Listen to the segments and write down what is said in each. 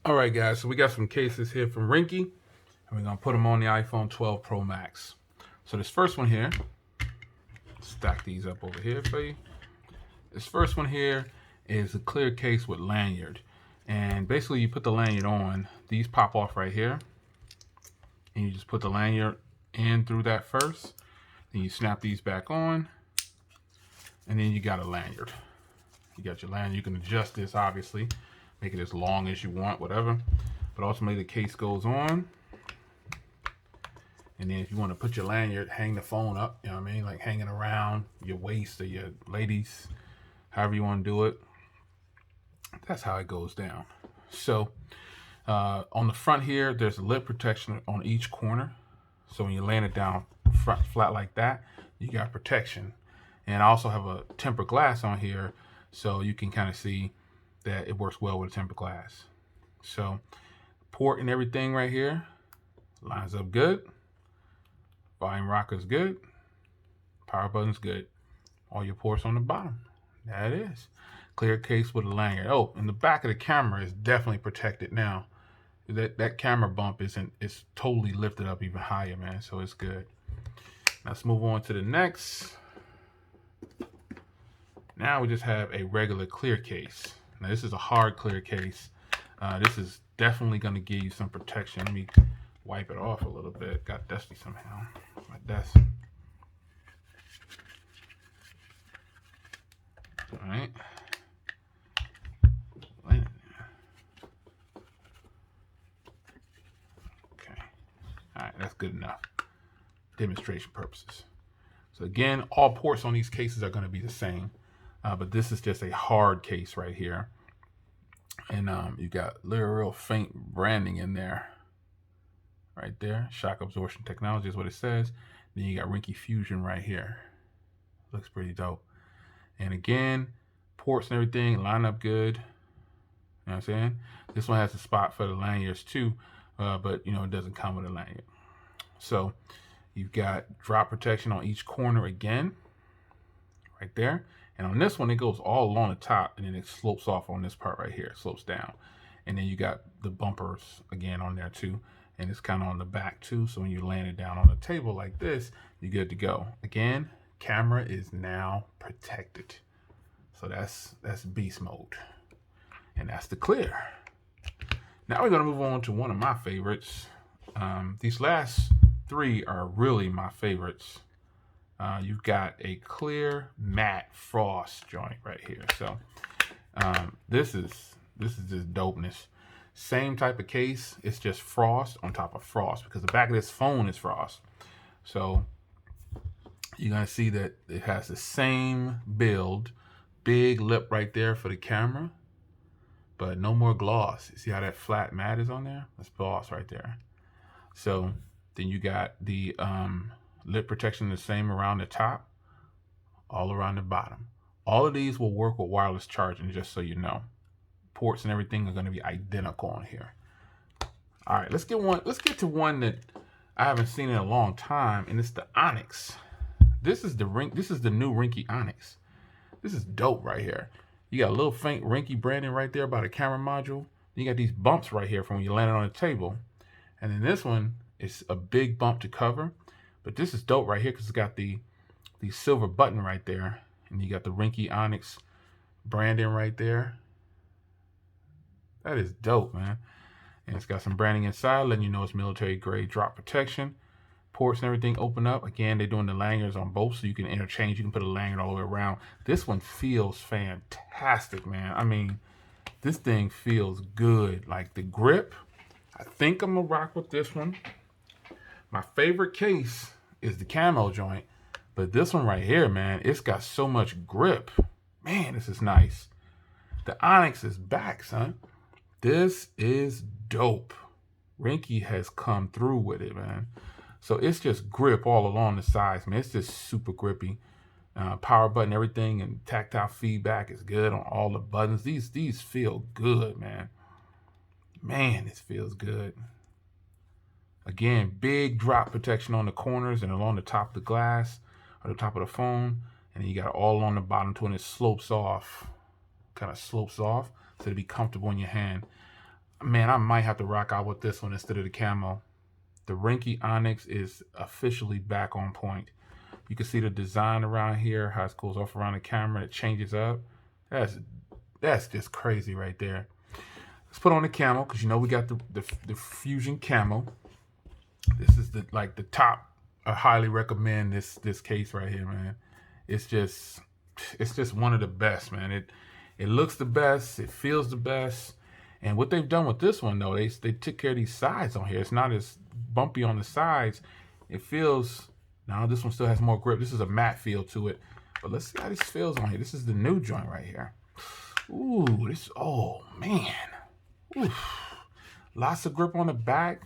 All right, guys, so we got some cases here from Ringke, and we're going to put them on the iPhone 12 Pro Max. So this first one here, stack these up over here for you. This first one here is a clear case with lanyard. And basically you put the lanyard on, these pop off right here, and you just put the lanyard in through that first, then you snap these back on, and then you got a lanyard. You got your lanyard. You can adjust this, obviously, make it as long as you want, whatever. But ultimately the case goes on. And then if you want to put your lanyard, hang the phone up, you know what I mean? Like hanging around your waist or your ladies, however you want to do it. That's how it goes down. So on the front here, there's a lip protection on each corner. So when you're laying it down flat like that, you got protection. And I also have a tempered glass on here, so you can kind of see that it works well with a tempered glass. So port and everything right here lines up good. Volume rocker's good. Power button's good. All your ports on the bottom. That is. Clear case with a lanyard. Oh, and the back of the camera is definitely protected now. That camera bump is totally lifted up even higher, man. So it's good. Let's move on to the next. Now we just have a regular clear case. Now this is a hard clear case. This is definitely going to give you some protection. Let me wipe it off a little bit. Got dusty somehow. My desk. All right. Okay. All right, that's good enough. Demonstration purposes. So again, all ports on these cases are going to be the same, but this is just a hard case right here. And you got real faint branding in there. Right there. Shock absorption technology is what it says. Then you got Ringke Fusion right here. Looks pretty dope. And again, ports and everything line up good. You know what I'm saying? This one has a spot for the lanyards too, but it doesn't come with a lanyard. So you've got drop protection on each corner again, right there. And on this one, it goes all along the top, and then it slopes off on this part right here. It slopes down. And then you got the bumpers again on there too. And it's kind of on the back too. So when you're laying it down on a table like this, you're good to go. Again, camera is now protected. So that's beast mode. And that's the clear. Now we're going to move on to one of my favorites. These last three are really my favorites. You've got a clear matte frost joint right here. So this is just dopeness. Same type of case. It's just frost on top of frost because the back of this phone is frost. So you're going to see that it has the same build. Big lip right there for the camera. But no more gloss. You see how that flat matte is on there? That's gloss right there. So then you got the lip protection the same around the top, all around the bottom. All of these will work with wireless charging, just so you know. Ports and everything are going to be identical on here. All right, let's get to one that I haven't seen in a long time, and it's the Onyx. This is the new Ringke Onyx. This is dope right here. You got a little faint Ringke branding right there by the camera module. You got these bumps right here from when you landed on the table. And then this one is a big bump to cover. But this is dope right here because it's got the silver button right there. And you got the Ringke Onyx branding right there. That is dope, man. And it's got some branding inside, letting you know it's military grade drop protection. Ports and everything open up. Again, they're doing the lanyards on both, so you can interchange. You can put a lanyard all the way around. This one feels fantastic, man. I mean, this thing feels good. Like the grip, I think I'm gonna rock with this one. My favorite case is the camo joint, but this one right here, man, it's got so much grip. Man, this is nice. The Onyx is back, son. This is dope. Ringke has come through with it, man. So it's just grip all along the sides, man. It's just super grippy. Power button, everything, and tactile feedback is good on all the buttons. These feel good, man. Man, this feels good. Again, big drop protection on the corners and along the top of the glass or the top of the phone. And then you got it all on the bottom too, and it slopes off. Kind of slopes off so to be comfortable in your hand. Man, I might have to rock out with this one instead of the camo. The Ringke Onyx is officially back on point. You can see the design around here, how it goes off around the camera, it changes up. That's just crazy right there. Let's put on the camo, because you know we got the Fusion camo. This is the top. I highly recommend this case right here, man. It's just one of the best, man. It looks the best, it feels the best. And what they've done with this one though, they took care of these sides on here. It's not as bumpy on the sides. It feels, now this one still has more grip. This is a matte feel to it. But let's see how this feels on here. This is the new joint right here. Ooh, oh man. Oof. Lots of grip on the back.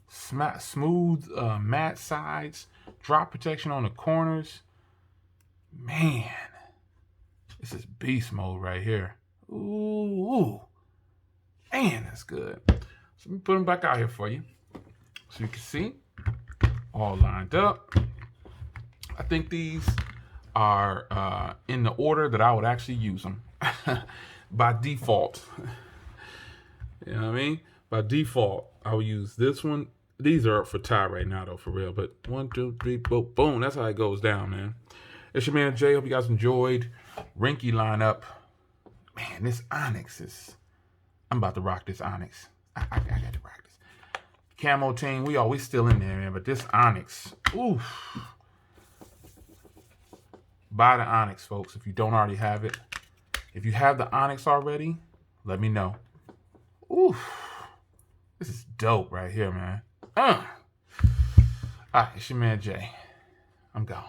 Smooth, matte sides. Drop protection on the corners. Man, this is beast mode right here. Ooh. Man, that's good. So let me put them back out here for you. So you can see, all lined up. I think these are in the order that I would actually use them. By default. You know what I mean? By default, I will use this one. These are up for tie right now, though, for real. But 1, 2, 3, boom, boom. That's how it goes down, man. It's your man, Jay. Hope you guys enjoyed. Ringke lineup. Man, this Onyx is... I'm about to rock this Onyx. I got to rock this. Camo team, we always still in there, man. But this Onyx, oof. Buy the Onyx, folks, if you don't already have it. If you have the Onyx already, let me know. Oof. This is dope right here, man. All right, it's your man, Jay. I'm gone.